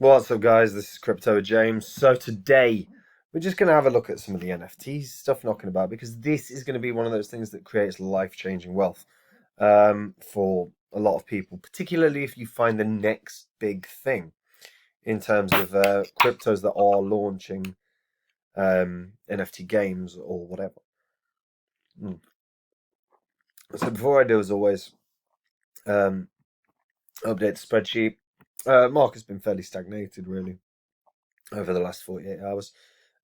What's up, guys? This is Crypto James. So today we're just going to have a look at some of the NFT stuff knocking about because this is going to be one of those things that creates life-changing wealth for a lot of people, particularly if you find the next big thing in terms of cryptos that are launching NFT games or whatever. So before I do, as always, um, update the spreadsheet. Market's been fairly stagnated, really, over the last 48 hours.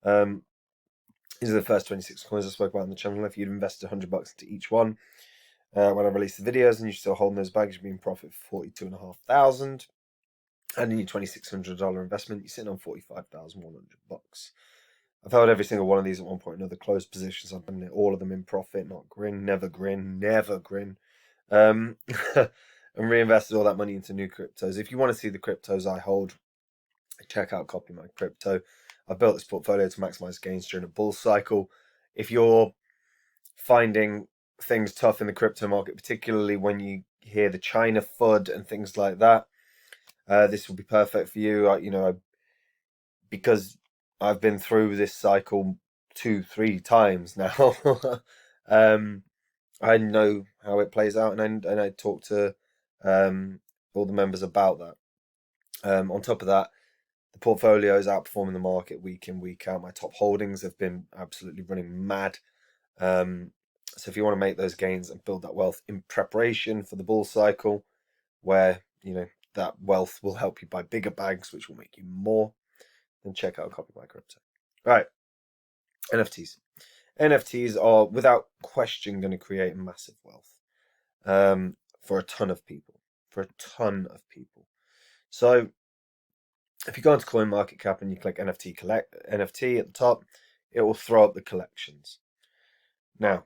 These are the first 26 coins I spoke about on the channel. If you'd invested $100 into each one when I release the videos and you're still holding those bags, you'd be in profit for $42,500. And in your $2,600 investment, you're sitting on $45,100. I've held every single one of these at one point or another. Closed positions. I've been all of them in profit, not grin, never grin, never grin. And reinvested all that money into new cryptos. If you want to see the cryptos I hold, check out Copy My Crypto. I've built this portfolio to maximize gains during a bull cycle. If you're finding things tough in the crypto market, particularly when you hear the China FUD and things like that, this will be perfect for you. Because I've been through this cycle 2-3 times now. I know how it plays out, and I talk to all the members about that. On top of that, the portfolio is outperforming the market week in, week out. My top holdings have been absolutely running mad. So if you want to make those gains and build that wealth in preparation for the bull cycle, where that wealth will help you buy bigger bags, which will make you more, then check out Copy My Crypto. All right, NFTs. NFTs are without question going to create massive wealth for a ton of people. So if you go into CoinMarketCap and you click NFT at the top, it will throw up the collections. Now,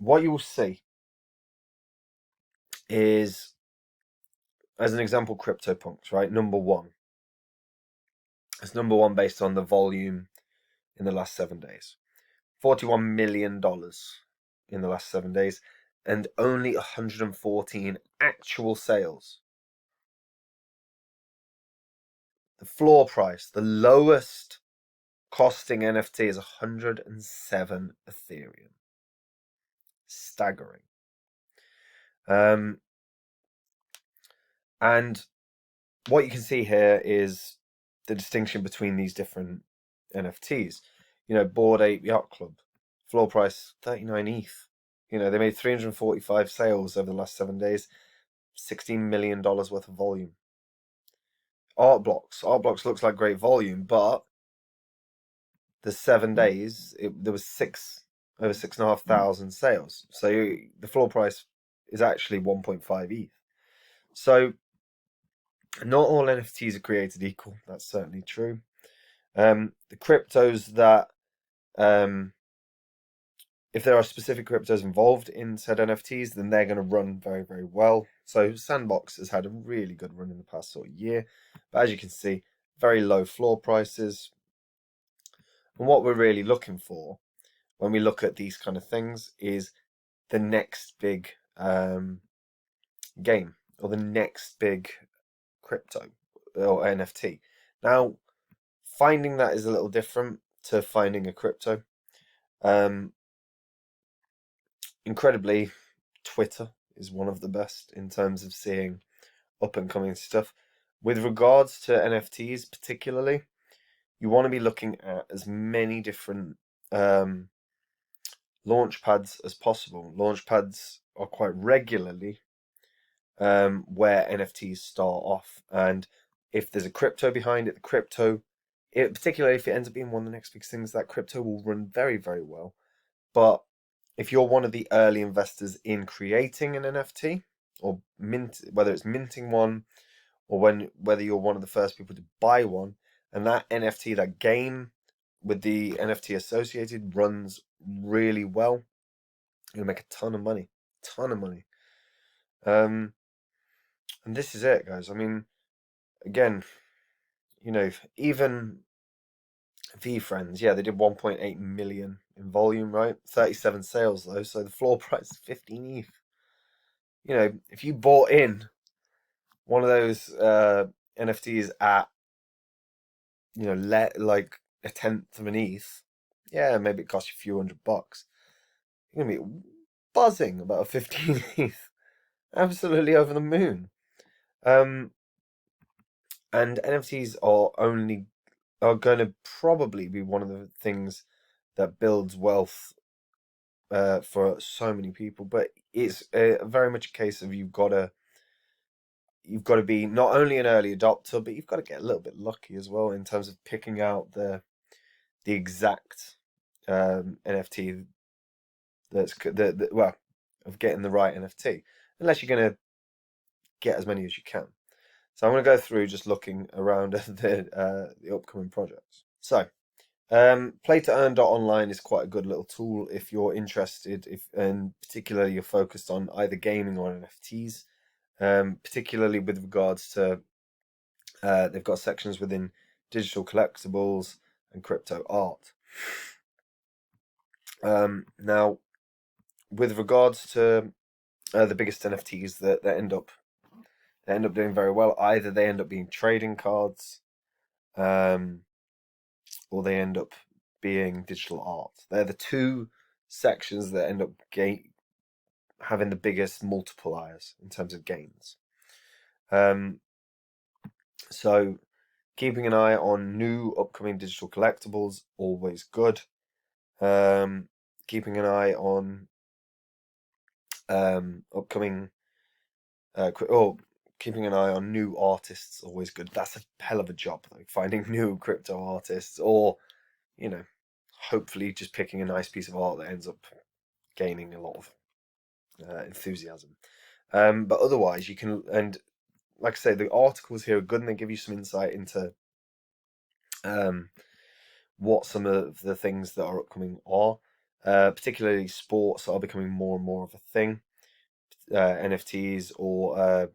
what you will see is, as an example, CryptoPunks, right? Number one. It's number one based on the volume in the last 7 days. $41 million in the last 7 days, and only 114 actual sales. The floor price, the lowest costing NFT, is 107 Ethereum. Staggering. And what you can see here is the distinction between these different NFTs. Bored Ape Yacht Club, floor price 39 ETH. They made 345 sales over the last 7 days, $16 million worth of volume. Art Blocks looks like great volume, but the 7 days there was over 6,500 sales. So the floor price is actually 1.5 ETH. So not all NFTs are created equal. That's certainly true. The cryptos that, if there are specific cryptos involved in said NFTs, then they're going to run very, very well. So Sandbox has had a really good run in the past sort of year. But as you can see, very low floor prices. And what we're really looking for when we look at these kind of things is the next big game, or the next big crypto or NFT. Now, finding that is a little different to finding a crypto. Incredibly, Twitter is one of the best in terms of seeing up and coming stuff. With regards to NFTs particularly, you want to be looking at as many different launch pads as possible. Launch pads are quite regularly where NFTs start off, and if there's a crypto behind it, particularly if it ends up being one of the next big things, that crypto will run very, very well. But if you're one of the early investors in creating an NFT, or whether it's minting one, or whether you're one of the first people to buy one, and that NFT, that game with the NFT associated, runs really well, you'll make a ton of money. And this is it, guys. I mean, again, even VeeFriends, yeah, they did 1.8 million in volume, right? 37 sales though, so the floor price is 15 ETH. If you bought in one of those NFTs at, like a tenth of an ETH, yeah, maybe it costs you a few $100. You're gonna be buzzing about a 15 ETH, absolutely over the moon. Um, and NFTs are going to probably be one of the things that builds wealth for so many people. But it's very much a case of you've got to be not only an early adopter, but you've got to get a little bit lucky as well in terms of picking out the exact NFT well, of getting the right NFT, unless you're going to get as many as you can. So I'm going to go through just looking around at the upcoming projects. So play to earn.online is quite a good little tool if you're interested, and particularly you're focused on either gaming or NFTs. Particularly with regards to they've got sections within digital collectibles and crypto art. Now, with regards to the biggest NFTs that end up doing very well, either they end up being trading cards, or they end up being digital art. They're the two sections that end up having the biggest multipliers in terms of gains. So keeping an eye on new upcoming digital collectibles, always good. Keeping an eye on upcoming keeping an eye on new artists, always good. That's a hell of a job, though, finding new crypto artists, or hopefully just picking a nice piece of art that ends up gaining a lot of enthusiasm. But otherwise, you can, and like I say, the articles here are good, and they give you some insight into what some of the things that are upcoming are. Particularly sports are becoming more and more of a thing. NFTs or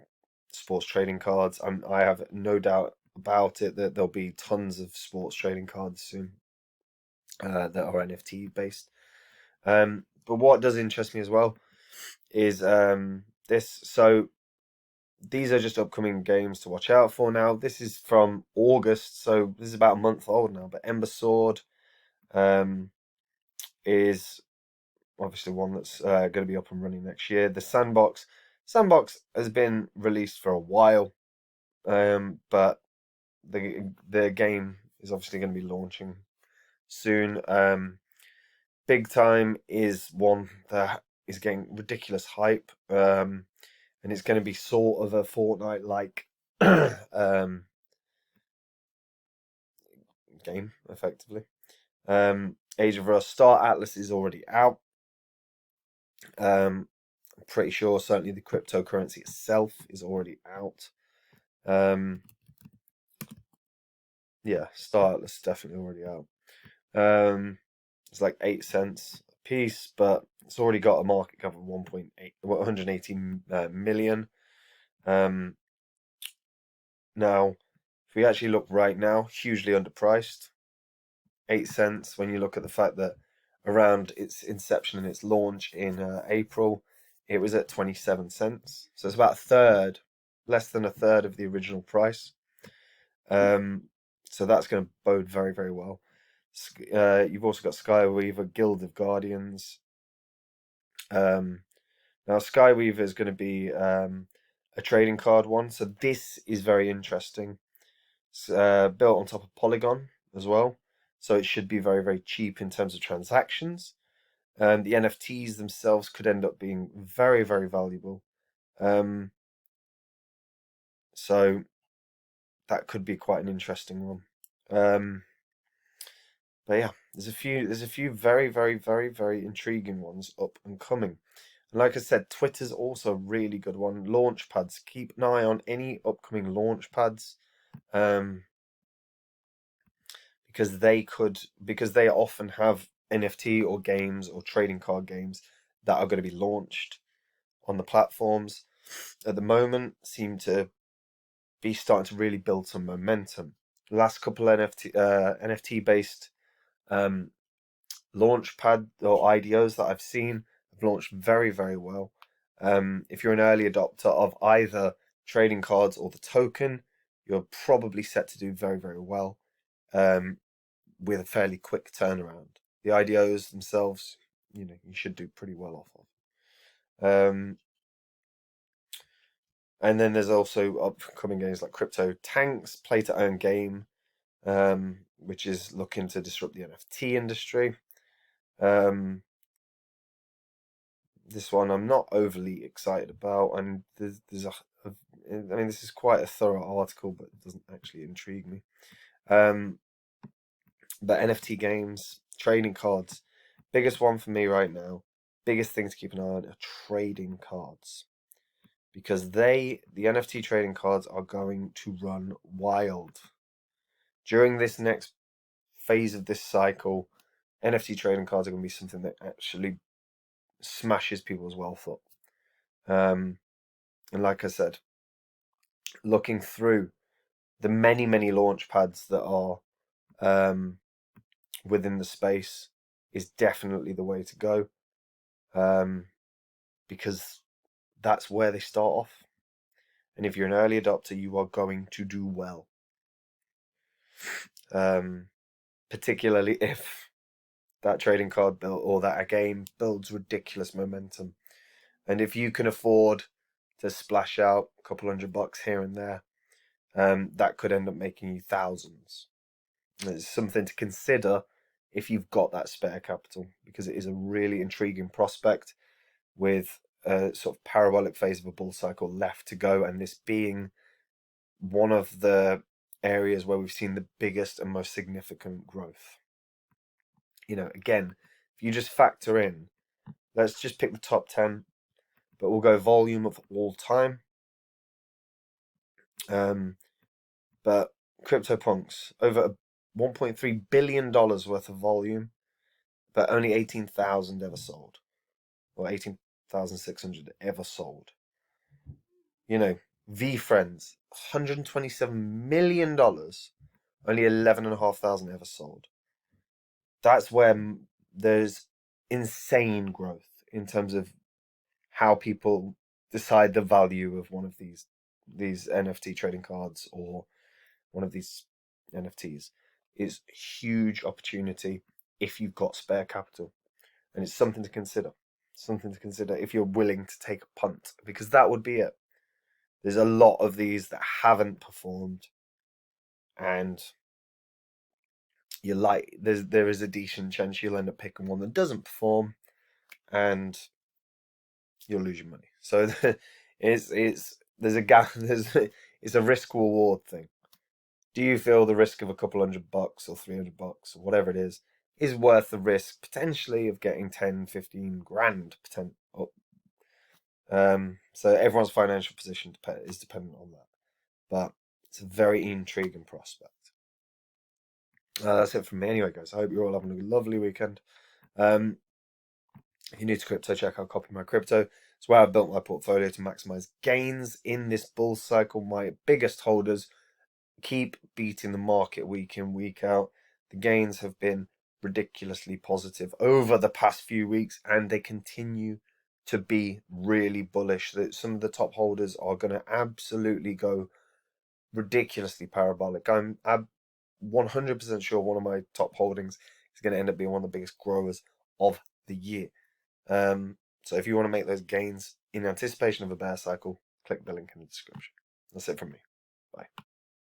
sports trading cards. I have no doubt about it that there'll be tons of sports trading cards soon that are NFT based. But what does interest me as well is this. So these are just upcoming games to watch out for now. This is from August, so this is about a month old now. But Ember Sword is obviously one that's going to be up and running next year. The Sandbox has been released for a while, but the game is obviously going to be launching soon. Big Time is one that is getting ridiculous hype, and it's going to be sort of a Fortnite-like game, effectively. Age of Rust Star Atlas is already out. I'm pretty sure certainly the cryptocurrency itself is already out. Yeah, Star Atlas is definitely already out. It's like 8 cents a piece, but it's already got a market cap of 118 million. Now, if we actually look right now, hugely underpriced. 8 cents when you look at the fact that around its inception and its launch in April, it was at 27 cents. So it's about a third, less than a third of the original price. So that's going to bode very, very well. You've also got Skyweaver, Guild of Guardians. Now, Skyweaver is going to be a trading card one. So this is very interesting. It's built on top of Polygon as well. So it should be very, very cheap in terms of transactions. The NFTs themselves could end up being very, very valuable. So that could be quite an interesting one. But yeah, there's a few very, very, very, very intriguing ones up and coming. And like I said, Twitter's also a really good one. Launch pads. Keep an eye on any upcoming launch pads. Because they often have NFT or games or trading card games that are going to be launched on the platforms at the moment seem to be starting to really build some momentum. The last couple NFT based launch pad or IDOs that I've seen have launched very, very well. If you're an early adopter of either trading cards or the token, you're probably set to do very, very well, with a fairly quick turnaround. The IDOs themselves, you should do pretty well off of. And then there's also upcoming games like Crypto Tanks, play to earn game, which is looking to disrupt the NFT industry. This one I'm not overly excited about, and I mean, this is quite a thorough article, but it doesn't actually intrigue me. But NFT games, trading cards, biggest one for me right now, biggest thing to keep an eye on are trading cards. Because the NFT trading cards are going to run wild. During this next phase of this cycle, NFT trading cards are going to be something that actually smashes people's wealth up. And like I said, looking through the many, many launch pads that are within the space is definitely the way to go, because that's where they start off. And if you're an early adopter, you are going to do well. Particularly if that trading card build or that a game builds ridiculous momentum. And if you can afford to splash out a couple $100 here and there, that could end up making you thousands. And it's something to consider if you've got that spare capital, because it is a really intriguing prospect with a sort of parabolic phase of a bull cycle left to go, and this being one of the areas where we've seen the biggest and most significant growth. Again, if you just factor in, let's just pick the top 10, but we'll go volume of all time. But CryptoPunks, over $1.3 billion worth of volume, but only 18,000 ever sold, or 18,600 ever sold. VeeFriends, $127 million, only 11,500 ever sold. That's where there's insane growth in terms of how people decide the value of one of these NFT trading cards or one of these NFTs. Is huge opportunity if you've got spare capital, and it's something to consider. Something to consider if you're willing to take a punt, because that would be it. There's a lot of these that haven't performed, and there is a decent chance you'll end up picking one that doesn't perform, and you'll lose your money. So there's a gap. It's a risk reward thing. Do you feel the risk of a couple $100 or $300 or whatever it is worth the risk potentially of getting 10, 15 grand up? So everyone's financial position is dependent on that, but it's a very intriguing prospect. That's it from me anyway, guys. I hope you're all having a lovely weekend. If you're new to crypto, check out Copy My Crypto. It's where I've built my portfolio to maximize gains in this bull cycle. My biggest holders keep beating the market week in, week out. The gains have been ridiculously positive over the past few weeks, and they continue to be really bullish. That some of the top holders are going to absolutely go ridiculously parabolic. I'm 100% sure one of my top holdings is going to end up being one of the biggest growers of the year. So if you want to make those gains in anticipation of a bear cycle, click the link in the description. That's it from me. Bye.